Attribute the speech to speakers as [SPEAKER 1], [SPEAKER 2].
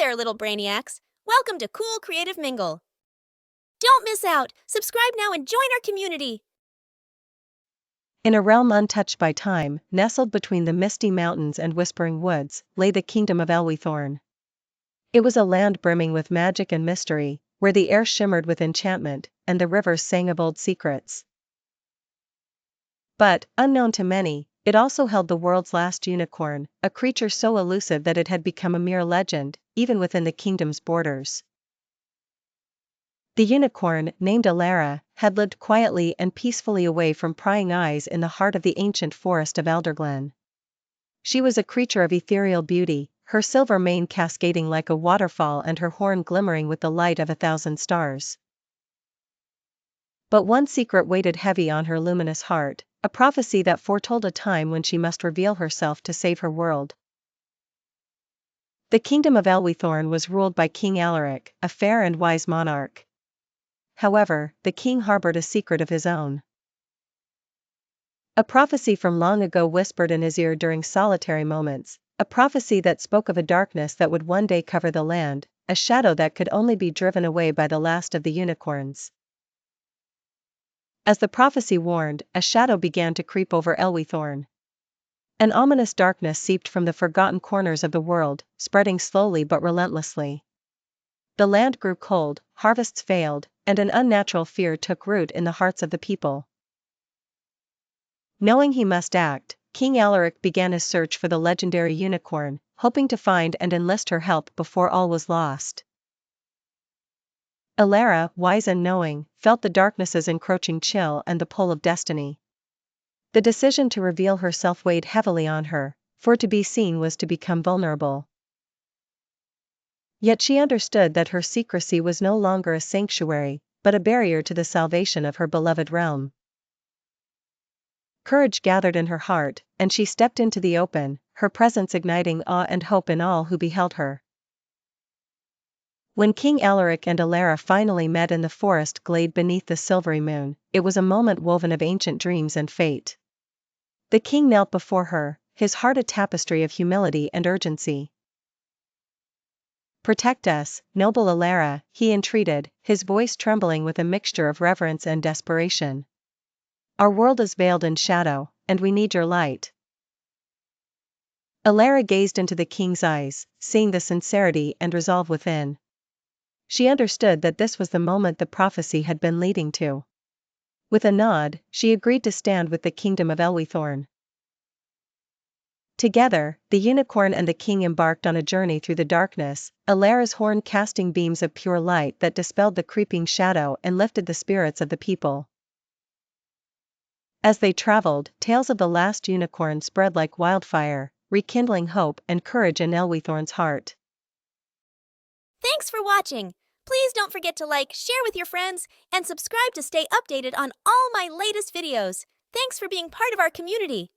[SPEAKER 1] there, little brainiacs. Welcome to Kool Kreative Mingle. Don't miss out. Subscribe now and join our community.
[SPEAKER 2] In a realm untouched by time, nestled between the misty mountains and whispering woods, lay the kingdom of Elwythorne. It was a land brimming with magic and mystery, where the air shimmered with enchantment, and the rivers sang of old secrets. But, unknown to many, it also held the world's last unicorn, a creature so elusive that it had become a mere legend, even within the kingdom's borders. The unicorn, named Elara, had lived quietly and peacefully away from prying eyes in the heart of the ancient forest of Elderglen. She was a creature of ethereal beauty, her silver mane cascading like a waterfall and her horn glimmering with the light of 1,000 stars. But one secret weighed heavy on her luminous heart, a prophecy that foretold a time when she must reveal herself to save her world. The kingdom of Elwythorne was ruled by King Alaric, a fair and wise monarch. However, the king harbored a secret of his own. A prophecy from long ago whispered in his ear during solitary moments, a prophecy that spoke of a darkness that would one day cover the land, a shadow that could only be driven away by the last of the unicorns. As the prophecy warned, a shadow began to creep over Elwythorne. An ominous darkness seeped from the forgotten corners of the world, spreading slowly but relentlessly. The land grew cold, harvests failed, and an unnatural fear took root in the hearts of the people. Knowing he must act, King Alaric began his search for the legendary unicorn, hoping to find and enlist her help before all was lost. Elara, wise and knowing, felt the darkness's encroaching chill and the pull of destiny. The decision to reveal herself weighed heavily on her, for to be seen was to become vulnerable. Yet she understood that her secrecy was no longer a sanctuary, but a barrier to the salvation of her beloved realm. Courage gathered in her heart, and she stepped into the open, her presence igniting awe and hope in all who beheld her. When King Alaric and Elara finally met in the forest glade beneath the silvery moon, it was a moment woven of ancient dreams and fate. The king knelt before her, his heart a tapestry of humility and urgency. "Protect us, noble Elara," he entreated, his voice trembling with a mixture of reverence and desperation. "Our world is veiled in shadow, and we need your light." Elara gazed into the king's eyes, seeing the sincerity and resolve within. She understood that this was the moment the prophecy had been leading to. With a nod, she agreed to stand with the kingdom of Elwythorne. Together, the unicorn and the king embarked on a journey through the darkness, Elara's horn casting beams of pure light that dispelled the creeping shadow and lifted the spirits of the people. As they traveled, tales of the last unicorn spread like wildfire, rekindling hope and courage in Elwythorne's heart.
[SPEAKER 1] Thanks for watching. Please don't forget to like, share with your friends, and subscribe to stay updated on all my latest videos. Thanks for being part of our community.